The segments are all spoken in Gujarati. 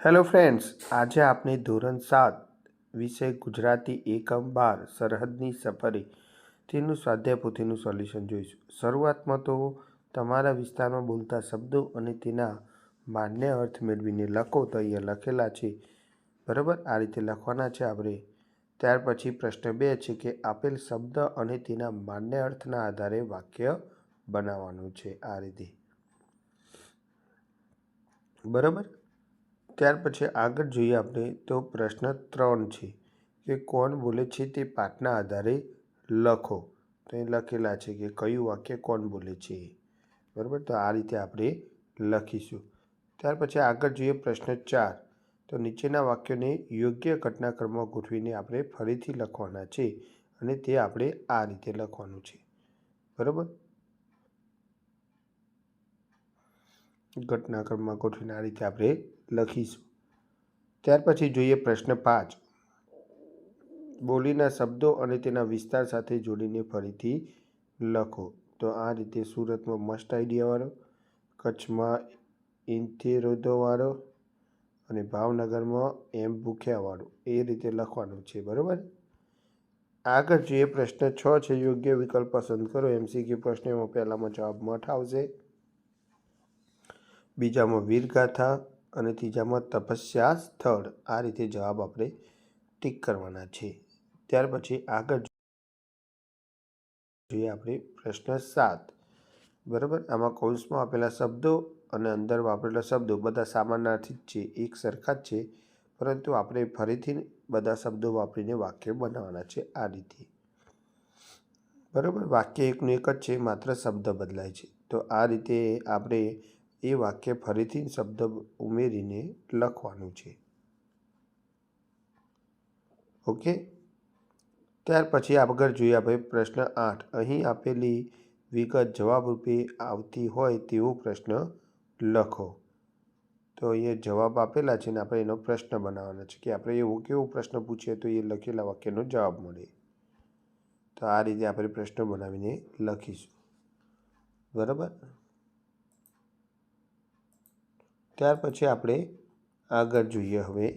હેલો ફ્રેન્ડ્સ, આજે આપણે ધોરણ 7 વિષય ગુજરાતી એકમ 12 સરહદની સફરે તેનું સ્વાધ્યાય પોથીનું સોલ્યુશન જોઈશું. શરૂઆતમાં તો તમારા વિસ્તારમાં બોલતા શબ્દો અને તેના માન્ય અર્થ મેળવીને લખો. તો અહીંયા લખેલા છે, બરાબર? આ રીતે લખવાના છે આપણે. ત્યાર પછી પ્રશ્ન 2 છે કે આપેલ શબ્દ અને તેના માન્ય અર્થના આધારે વાક્ય બનાવવાનું છે, આ રીતે, બરાબર? ત્યાર પછી આગળ જોઈએ આપણે તો પ્રશ્ન 3 છે કે કોણ બોલે છે તે પાઠના આધારે લખો. તો એ લખેલા છે કે કયું વાક્ય કોણ બોલે છે, બરાબર? તો આ રીતે આપણે લખીશું. ત્યાર પછી આગળ જોઈએ પ્રશ્ન 4. તો નીચેના વાક્યોને યોગ્ય ઘટનાક્રમમાં ગોઠવીને આપણે ફરીથી લખવાના છે અને તે આપણે આ રીતે લખવાનું છે, બરાબર? ઘટનાક્રમમાં ગોઠવીને આ રીતે આપણે લખીશું. ત્યાર પછી જોઈએ પ્રશ્ન 5. બોલીના શબ્દો અને તેના વિસ્તાર સાથે જોડીને ફરીથી લખો. તો આ રીતે સુરતમાં મસ્ત આઈડિયાવાળો, કચ્છમાં ઇન્થેરોદોવાળો અને ભાવનગરમાં એમ ભૂખ્યાવાળો, એ રીતે લખવાનું છે, બરાબર? આગળ જોઈએ પ્રશ્ન 6 છે યોગ્ય વિકલ્પ પસંદ કરો. MCQ પ્રશ્ન, એમાં પહેલામાં જવાબ મઠ આવશે, બીજામાં વીરગાથા અને ત્રીજામાં તપસ્યા સ્થળ. આ રીતે જવાબ આપણે ટીક કરવાના છે. ત્યાર પછી આગળ જોઈએ આપણે પ્રશ્ન 7, બરાબર? આમાં કૌંસમાં આપેલા શબ્દો અને અંદર વાપરેલા શબ્દો બધા સામાનાર્થી જ છે, એક સરખા જ છે, પરંતુ આપણે ફરીથી બધા શબ્દો વાપરીને વાક્ય બનાવવાના છે, આ રીતે, બરાબર? વાક્ય એકનું એક જ છે, માત્ર શબ્દ બદલાય છે. તો આ રીતે આપણે એ વાક્ય ફરીથી શબ્દ ઉમેરીને લખવાનું છે, ઓકે? ત્યાર પછી આગળ જોઈએ આપણે પ્રશ્ન 8. અહીં આપેલી વિગત જવાબ રૂપે આવતી હોય તેવો પ્રશ્ન લખો. તો અહીંયા જવાબ આપેલા છે ને આપણે એનો પ્રશ્ન બનાવવાનો છે કે આપણે એવો કેવો પ્રશ્ન પૂછીએ તો એ લખેલા વાક્યનો જવાબ મળે. તો આ રીતે આપણે પ્રશ્ન બનાવીને લખીશું, બરાબર? ત્યાર પછી આપણે આગળ જોઈએ હવે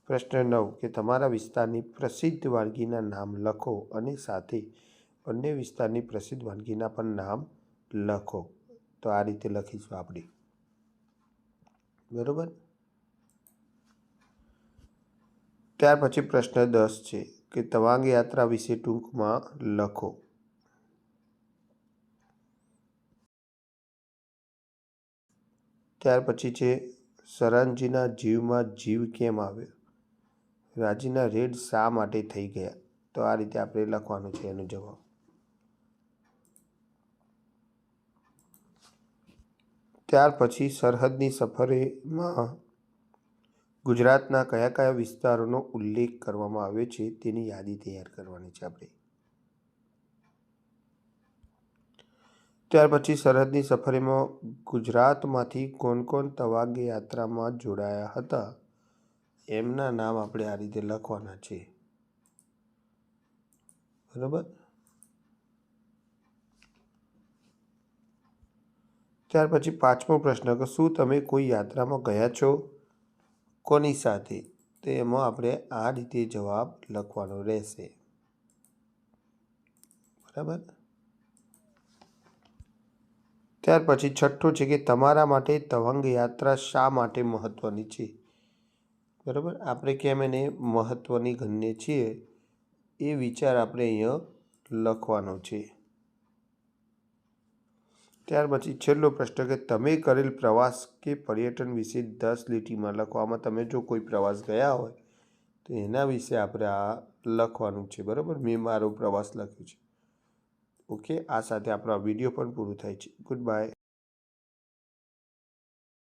પ્રશ્ન 9 કે તમારા વિસ્તારની પ્રસિદ્ધ વાનગીના નામ લખો અને સાથે અન્ય વિસ્તારની પ્રસિદ્ધ વાનગીના પણ નામ લખો. તો આ રીતે લખીશું આપણે, બરાબર? ત્યાર પછી પ્રશ્ન 10 છે કે તવાંગ યાત્રા વિશે ટૂંકમાં લખો. ત્યાર પછી છે સરાંજીના જીવમાં જીવ કેમ આવ્યો? રાજીના રેડ શા માટે થઈ ગયા? તો આ રીતે આપણે લખવાનું છે એનો જવાબ. ત્યાર પછી સરહદની સફરેમાં ગુજરાતના કયા કયા વિસ્તારોનો ઉલ્લેખ કરવામાં આવ્યો છે તેની યાદી તૈયાર કરવાની છે આપણે. ત્યાર પછી સરહદની સફરેમાં ગુજરાતમાંથી કોણ કોણ તવાંગ યાત્રામાં જોડાયા હતા એમના નામ આપણે આ રીતે લખવાના છે, બરાબર? ત્યાર પછી 5મો પ્રશ્ન કે શું તમે કોઈ યાત્રામાં ગયા છો? કોની સાથે? તો એમાં આપણે આ રીતે જવાબ લખવાનો રહેશે, બરાબર? ત્યાર પછી 6 છે કે તમારા માટે તવાંગ યાત્રા શા માટે મહત્વની છે? બરાબર? આપણે કેમ એને મહત્વની ગણીએ છીએ એ વિચાર આપણે અહીંયા લખવાનો છે. ત્યાર પછી છેલ્લો પ્રશ્ન કે તમે કરેલ પ્રવાસ કે પર્યટન વિશે 10 લીટીમાં લખો. આમાં તમે જો કોઈ પ્રવાસ ગયા હોય તો એના વિશે આપણે આ લખવાનું છે, બરાબર? મેં મારો પ્રવાસ લખ્યો છે, ઓકે? આ સાથે આપણો આ વિડીયો પણ પૂરો થાય છે. Good bye.